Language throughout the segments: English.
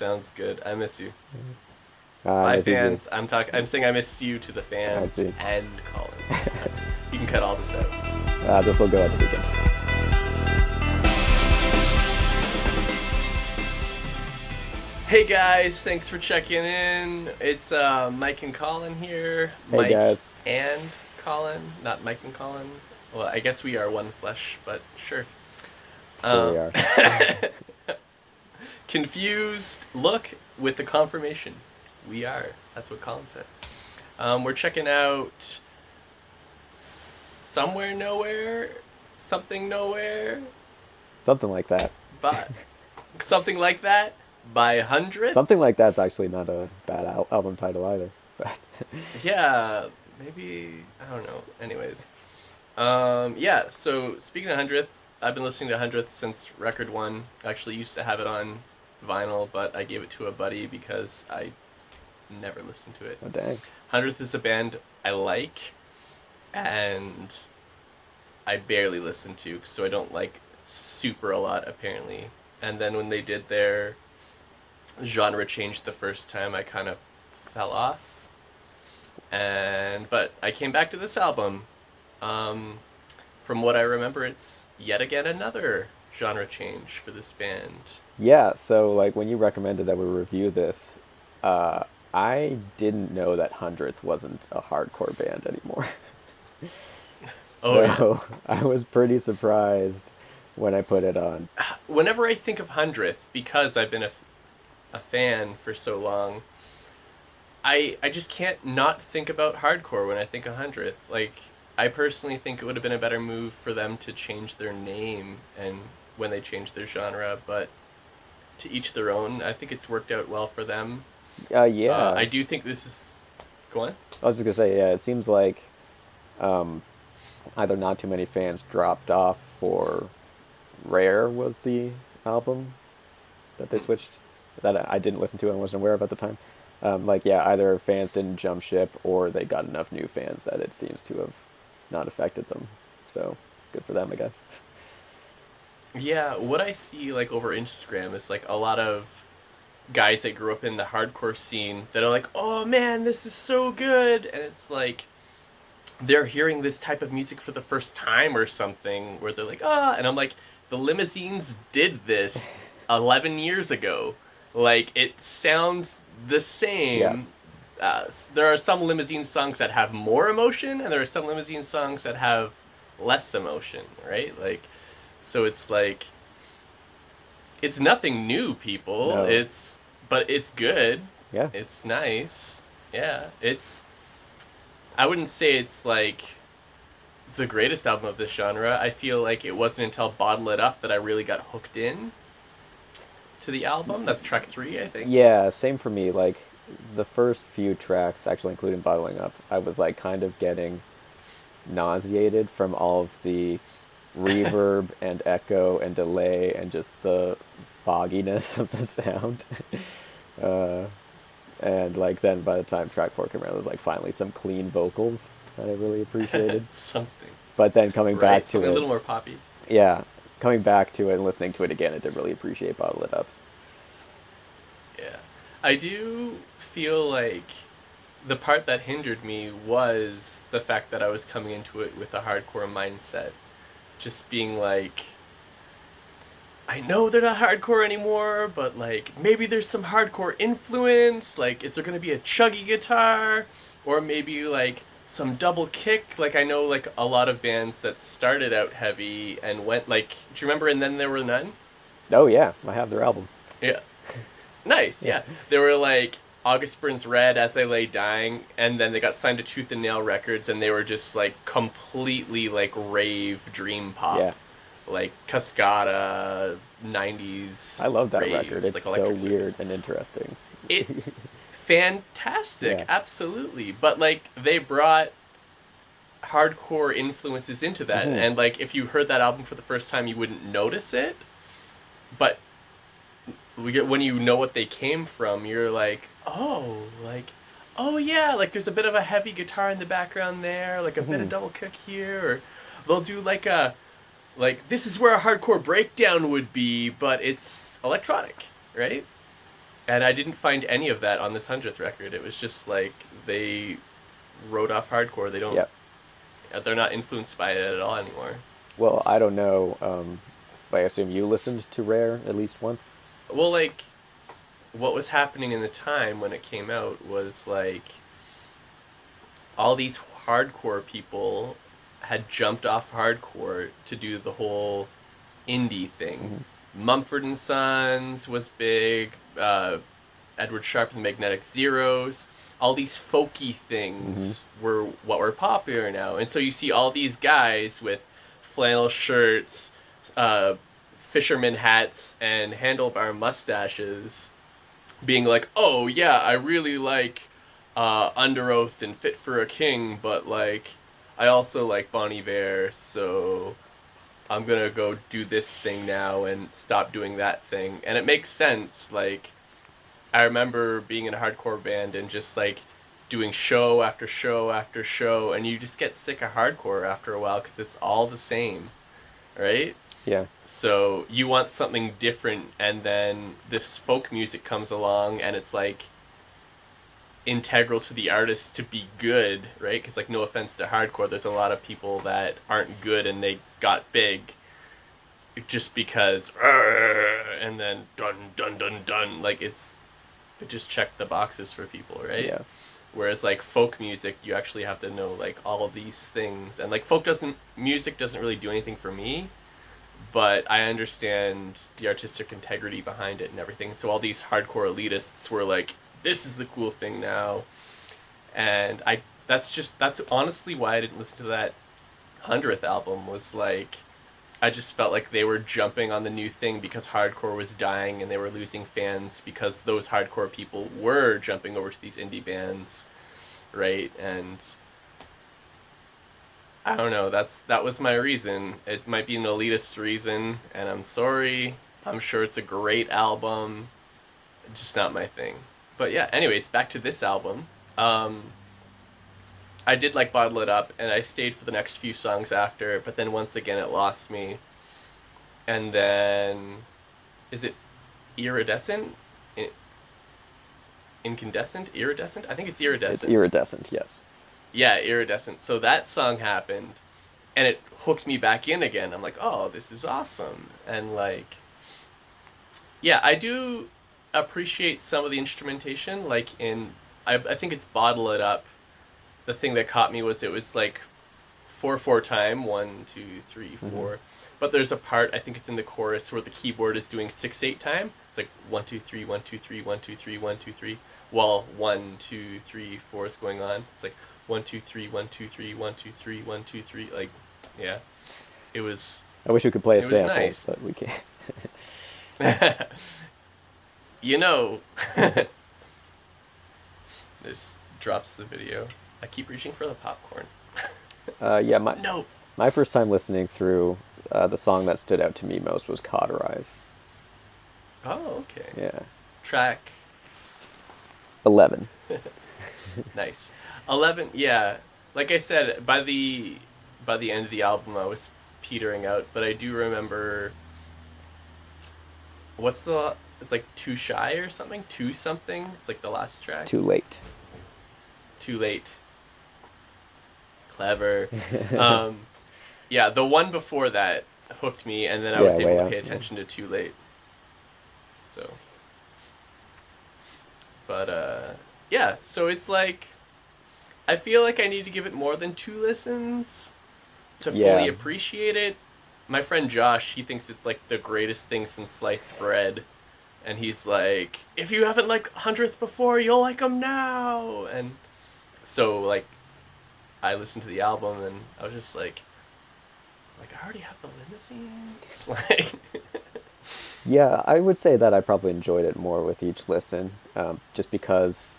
Sounds good. I miss you. I Bye, miss you too. fans. I'm saying I miss you to the I fans see. and Colin. You can cut all this out. This will go at the beginning. Hey guys, thanks for checking in. It's Mike and Colin here. Hey Mike guys. and Colin, not Mike and Colin. Well, I guess we are one flesh, but sure. Sure we Um, are. confused look with the confirmation. We are. That's what Colin said. We're checking out Somewhere Nowhere, Something Nowhere, Something like that. but something like that by 100th. Something like that's actually not a bad album title either. But Yeah, maybe I don't know. Anyways, yeah. So speaking of 100th, I've been listening to 100th since record one. I actually used to have it on vinyl, but I gave it to a buddy because I never listened to it. oh dang. 100th is a band I like, and I barely listen to, so I don't like super a lot apparently. And then when they did their genre change the first time, I kind of fell off. But I came back to this album. From what I remember, it's yet again another genre change for this band. Yeah, so like when you recommended that we review this, I didn't know that 100th wasn't a hardcore band anymore. Oh yeah. So I was pretty surprised when I put it on. Whenever I think of 100th, because I've been a fan for so long, I just can't not think about hardcore when I think of 100th. Like, I personally think it would have been a better move for them to change their name and when they changed their genre, but to each their own. I think it's worked out well for them. Yeah. I do think this is... Go on. I was just gonna say, yeah, it seems like um, either not too many fans dropped off for Rare was the album that they switched that I didn't listen to and wasn't aware of at the time. Like, yeah, either fans didn't jump ship or they got enough new fans that it seems to have not affected them. So good for them, I guess. Yeah, what I see, like, over Instagram is, like, a lot of guys that grew up in the hardcore scene that are like, oh man, this is so good, and it's like they're hearing this type of music for the first time or something, where they're like, ah, and I'm like, the Limousines did this 11 years ago. Like, it sounds the Yeah. same. There are some Limousine songs that have more emotion, and there are some Limousine songs that have less emotion, right? Like, so it's like, it's nothing new, people. No. But it's good. Yeah. It's nice. Yeah, I wouldn't say it's like the greatest album of this genre. I feel like it wasn't until Bottle It Up that I really got hooked in to the album. That's track 3, I think. Yeah, same for me. Like the first few tracks, actually including Bottling Up, I was like kind of getting nauseated from all of the reverb and echo and delay and just the fogginess of the sound. uh, and like then by the time track 4 came around, there was like finally some clean vocals that I really appreciated. Something. But then coming back Right, to something a it, little more poppy. yeah, coming back to it and listening to it again, I did really appreciate Bottle It Up. Yeah. I do feel like the part that hindered me was the fact that I was coming into it with a hardcore mindset. Just being like, I know they're not hardcore anymore, but like maybe there's some hardcore influence. Like, is there gonna be a chuggy guitar, or maybe like some double kick? Like, I know like a lot of bands that started out heavy and went like, do you remember? And Then There Were None. Oh yeah, I have their album. Yeah, nice. Yeah, they were like August Burns Red, As I Lay Dying, and then they got signed to Tooth and Nail Records, and they were just like completely like rave dream pop. Yeah. Like Cascada, 90s. I love that raves, record. It's like so Electric weird Six. and interesting. It's fantastic, Yeah. absolutely. But like they brought hardcore influences into that, Mhm. and like if you heard that album for the first time, you wouldn't notice it. But when you know what they came from, you're like, oh yeah, like there's a bit of a heavy guitar in the background there, like a bit of double kick here, or they'll do like this is where a hardcore breakdown would be, but it's electronic, right? And I didn't find any of that on this 100th record. It was just like they wrote off hardcore. They don't. Yeah. They're not influenced by it at all anymore. Well, I don't know. I assume you listened to Rare at least once. Well, like what was happening in the time when it came out was like all these hardcore people had jumped off hardcore to do the whole indie thing. Hmm. Mumford and Sons was big. Edward Sharpe and the Magnetic Zeros. All these folky Hmm. things were what were popular now, and so you see all these guys with flannel shirts, uh, fisherman hats, and handlebar mustaches, being like, "Oh yeah, I really like Under Oath and Fit for a King, but like, I also like Bon Iver, so I'm gonna go do this thing now and stop doing that thing." And it makes sense. Like, I remember being in a hardcore band and just like doing show after show after show, and you just get sick of hardcore after a while because it's all the same, right? Yeah. So you want something different, and then this folk music comes along, and it's like integral to the artist to be good, right? Because like, no offense to hardcore, there's a lot of people that aren't good and they got big just because, and then dun dun dun dun, like it just checked the boxes for people, right? Yeah. Whereas like folk music, you actually have to know like all of these things, and like folk doesn't music doesn't really do anything for me, but I understand the artistic integrity behind it and everything. So all these hardcore elitists were like, "This is the cool thing now," and that's honestly why I didn't listen to that 100th album. Was like, I just felt like they were jumping on the new thing because hardcore was dying and they were losing fans because those hardcore people were jumping over to these indie bands, right? And I don't know. That was my reason. It might be an elitist reason, and I'm sorry. I'm sure it's a great album. It's just not my thing. But yeah. Anyways, back to this album. I did like Bottle It Up, and I stayed for the next few songs after. But then once again, it lost me. And then, is it iridescent? Incandescent? Iridescent? I think it's It's iridescent. iridescent. Yes. Yeah, iridescent. So that song happened, and it hooked me back in again. I'm like, oh, this is awesome. And like, yeah, I do appreciate some of the instrumentation. Like I think it's Bottle It Up. The thing that caught me was it was like 4/4 time, 1 2 3 Hmm. 4. But there's a part, I think it's in the chorus, where the keyboard is doing 6/8 time. It's like 1 2 3 1 2 3 1 2 3 1 2 3, while 1 2 3 4 is going on. It's like 1 2 3 1 2 3 1 2 3 1 2 3. Like, yeah, it was I wish we could play a it was sample, nice. but we can't. You know, this drops the video. I keep reaching for the popcorn. Yeah, my No. my first time listening through, the song that stood out to me most was "Cauterize." Oh, okay. Yeah. Track 11. nice. 11, yeah. Like I said, by the end of the album I was petering out, but I do remember it's like Too Shy or something? Too something? It's like the last track. Too late. Too Late. Clever. Um yeah, the one before that hooked me, and then I Yeah, was way able to out. pay Yeah. attention to Too Late. So, but yeah, so it's like I feel like I need to give it more than 2 listens to fully Yeah. appreciate it. My friend Josh, he thinks it's like the greatest thing since sliced bread, and he's like, if you haven't liked 100th before, you'll like them now. And so like, I listened to the album and I was just like I already have the limousines. Like, Yeah, I would say that I probably enjoyed it more with each listen, just because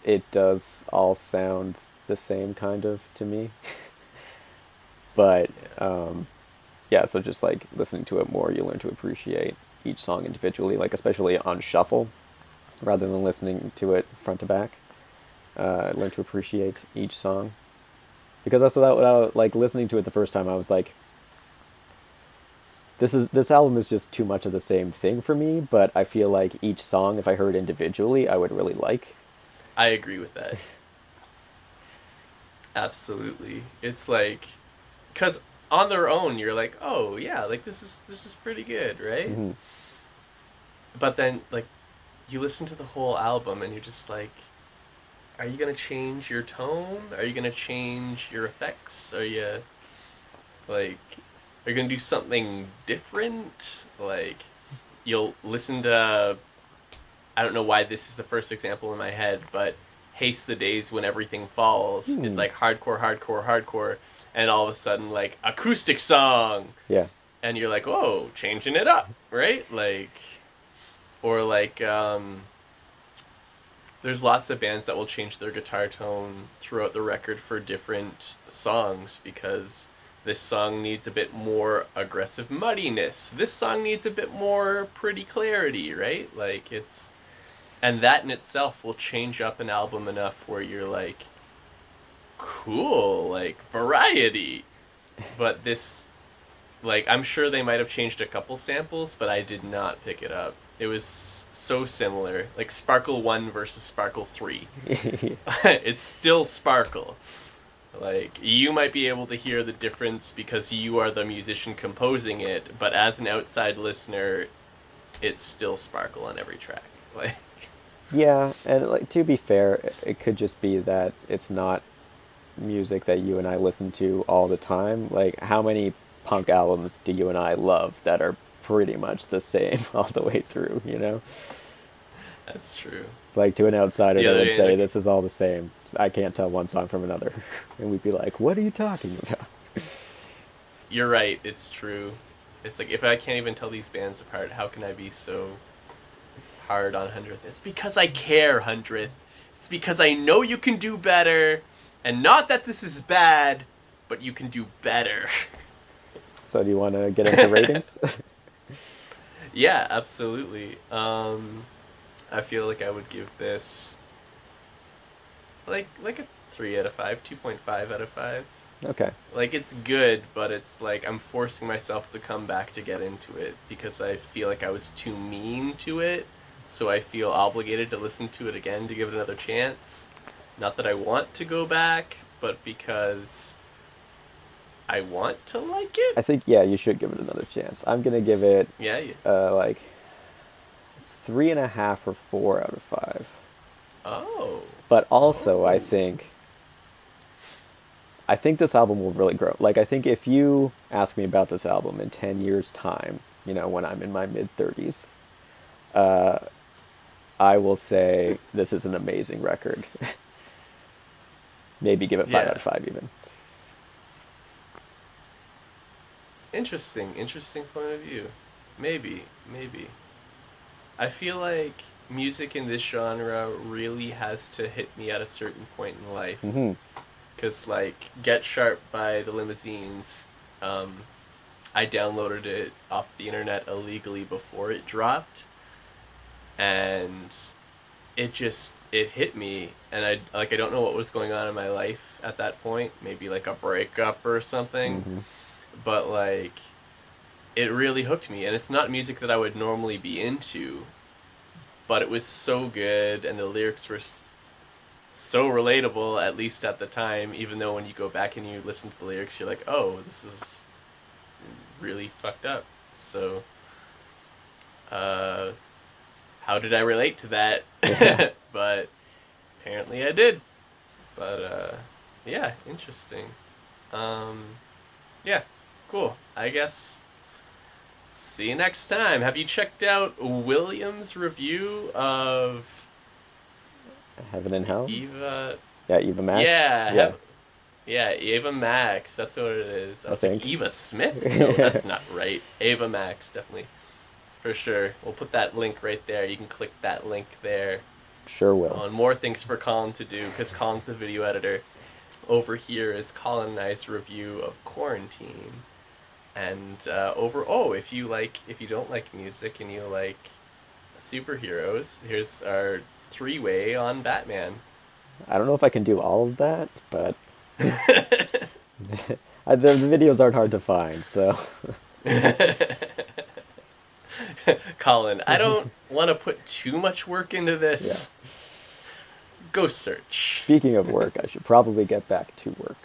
it does all sound the same kind of to me. But yeah, yeah, so just like listening to it more, you learn to appreciate each song individually, like especially on shuffle, rather than listening to it front to back. Learn to appreciate each song because that's what like listening to it the first time. I was like, this album is just too much of the same thing for me, but I feel like each song, if I heard individually, I would really like. I agree with that. Absolutely. It's like cuz on their own you're like, "Oh, yeah, like this is pretty good, right?" Hmm. But then like you listen to the whole album and you're just like, are you going to change your tone? Are you going to change your effects? Are you like are you going to do something different? Like you'll listen to, I don't know why this is the first example in my head, but Haste the Days When Everything Falls is Hmm. like hardcore, hardcore, hardcore, and all of a sudden like acoustic song, Yeah. and you're like, whoa, changing it up, right? Like, or like, there's lots of bands that will change their guitar tone throughout the record for different songs because this song needs a bit more aggressive muddiness. This song needs a bit more pretty clarity, right? Like it's, and that in itself will change up an album enough where you're like, cool, like variety. But this, like, I'm sure they might have changed a couple samples, but I did not pick it up. It was so similar, like Sparkle 1 versus Sparkle 3. It's still Sparkle. Like, you might be able to hear the difference because you are the musician composing it, but as an outside listener, it's still Sparkle on every track. Like, Yeah, and like to be fair, it could just be that it's not music that you and I listen to all the time. Like, how many punk albums do you and I love that are pretty much the same all the way through, you know? that's true. Like, to an outsider, The they other would day, say, like, this is all the same. I can't tell one song from another. And we'd be like, what are you talking about? you're right, it's true. It's like, if I can't even tell these bands apart, how can I be so hard on 100th? It's because I care, 100th. It's because I know you can do better, and not that this is bad, but you can do better. So, do you want to get into ratings? Yeah, absolutely. I feel like I would give this like a 3 out of 5, 2.5 out of 5. Okay. Like it's good, but it's like I'm forcing myself to come back to get into it because I feel like I was too mean to it. So I feel obligated to listen to it again to give it another chance. Not that I want to go back, but because I want to like I it. think, yeah, you should give it another chance. I'm going to give it Yeah, yeah. like 3.5 or 4 out of 5. Oh. But also, Oh. I think this album will really grow. Like, I think if you ask me about this album in 10 years' time, you know, when I'm in my mid 30s, uh, I will say this is an amazing record. Maybe give it 5 out Yeah. of 5 even. Interesting. Interesting point of view. Maybe. Maybe. I feel like music in this genre really has to hit me at a certain point in life. Hmm. Because, like, Get Sharp by the Limousines, um, I downloaded it off the internet illegally before it dropped. And it hit me. And I don't know what was going on in my life at that point. Maybe, like, a breakup or something. Hmm. But, like, it really hooked me. And it's not music that I would normally be into, but it was so good and the lyrics were so relatable, at least at the time, even though when you go back and you listen to the lyrics you're like, oh, this is really fucked up. So uh how did I relate to that? Yeah. But apparently I did. But yeah, interesting. um yeah, cool, I guess. See you next time. Have you checked out William's review of Heaven and Hell? Eva? Yeah, Eva Max? Yeah, Yeah, yeah, Ava Max. That's what it is. I I was like, think. Eva Smith? No, that's not right. Ava Max, definitely. For sure. We'll put that link right there. You can click that link there. Sure will. On more things for Colin to do, because Colin's the video editor. Over here is Colin and I's review of Quarantine. And if you don't like music and you like superheroes, here's our three-way on Batman. I don't know if I can do all of that, but the videos aren't hard to find, so. Colin, I don't want to put too much work into Yeah. this. Go search. Speaking of work, I should probably get back to work.